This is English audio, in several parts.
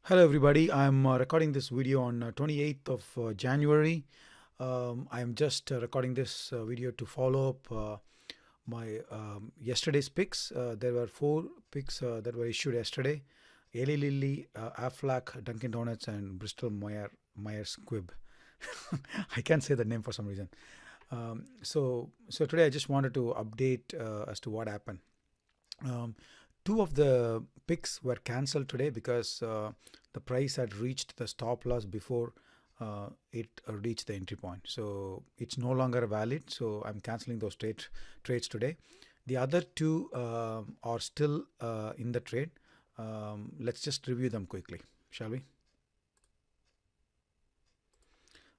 Hello everybody, I'm recording this video on 28th of January. I'm just recording this video to follow up my yesterday's picks. There were 4 picks that were issued yesterday: LLY AFL Dunkin Donuts and Bristol Myers Squibb. I can't say the name for some reason. So today I just wanted to update as to what happened. 2 of the picks were cancelled today because the price had reached the stop loss before it reached the entry point. So it's no longer valid. So I'm cancelling those trades today. The other 2 are still in the trade. Let's just review them quickly, shall we?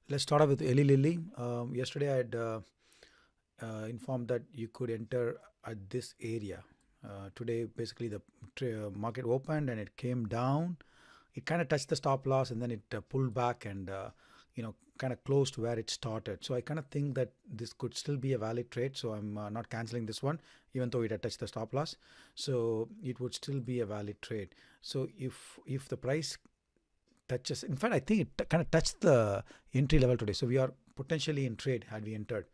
Let's start off with Eli Lilly. Yesterday I had informed that you could enter at this area. Today basically the market opened and it came down. It kind of touched the stop loss and then it pulled back and kind of closed where it started. So I kind of think that this could still be a valid trade. So I'm not canceling this one, even though it had touched the stop loss. So it would still be a valid trade. So if the price touches, in fact I think it kind of touched the entry level today. So we are potentially in trade had we entered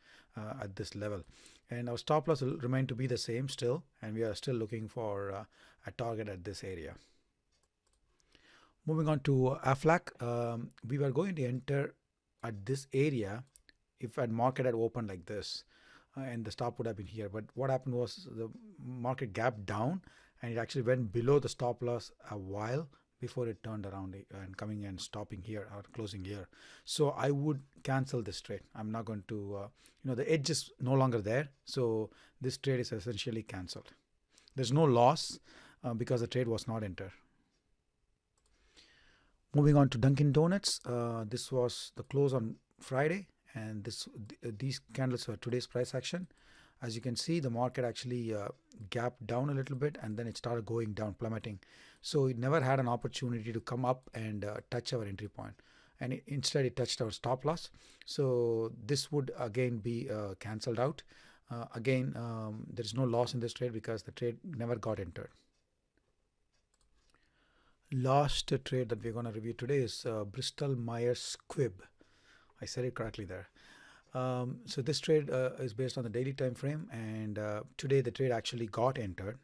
at this level. And our stop loss will remain to be the same still, and we are still looking for a target at this area. Moving on to AFLAC, we were going to enter at this area if a market had opened like this, and the stop would have been here. But what happened was the market gapped down, and it actually went below the stop loss a while before it turned around and coming and stopping here or closing here. So I would cancel this trade. I'm not going to, the edge is no longer there. So this trade is essentially canceled. There's no loss because the trade was not entered. Moving on to Dunkin Donuts. This was the close on Friday, and these candles were today's price action. As you can see, the market actually gapped down a little bit and then it started going down, plummeting. So it never had an opportunity to come up and touch our entry point. And instead it touched our stop loss. So this would again be cancelled out. Again, there is no loss in this trade because the trade never got entered. Last trade that we're going to review today is Bristol Myers Squibb. I said it correctly there. So this trade is based on the daily time frame, and today the trade actually got entered.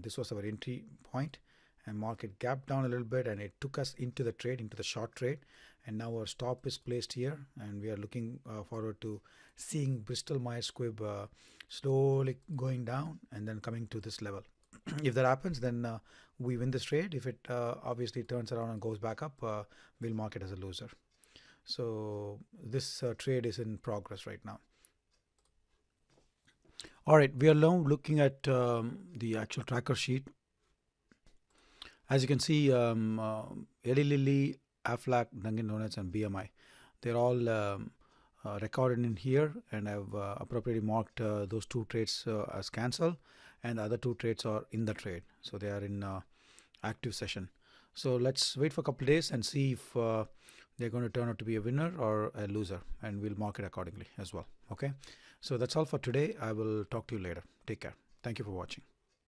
This was our entry point, and market gapped down a little bit and it took us into the trade, into the short trade, and now our stop is placed here, and we are looking forward to seeing Bristol Myers Squibb slowly going down and then coming to this level. If that happens, then we win this trade. If it obviously turns around and goes back up, we'll mark it as a loser. So this trade is in progress right now. All right, we are now looking at the actual tracker sheet. As you can see, Eli Lilly, AFLAC, Dunkin Donuts, and BMI, they're all recorded in here, and I've appropriately marked those 2 trades as cancel, and the other 2 trades are in the trade. So they are in active session. So let's wait for a couple of days and see if they're going to turn out to be a winner or a loser, and we'll mark it accordingly as well. Okay, so that's all for today. I will talk to you later. Take care. Thank you for watching.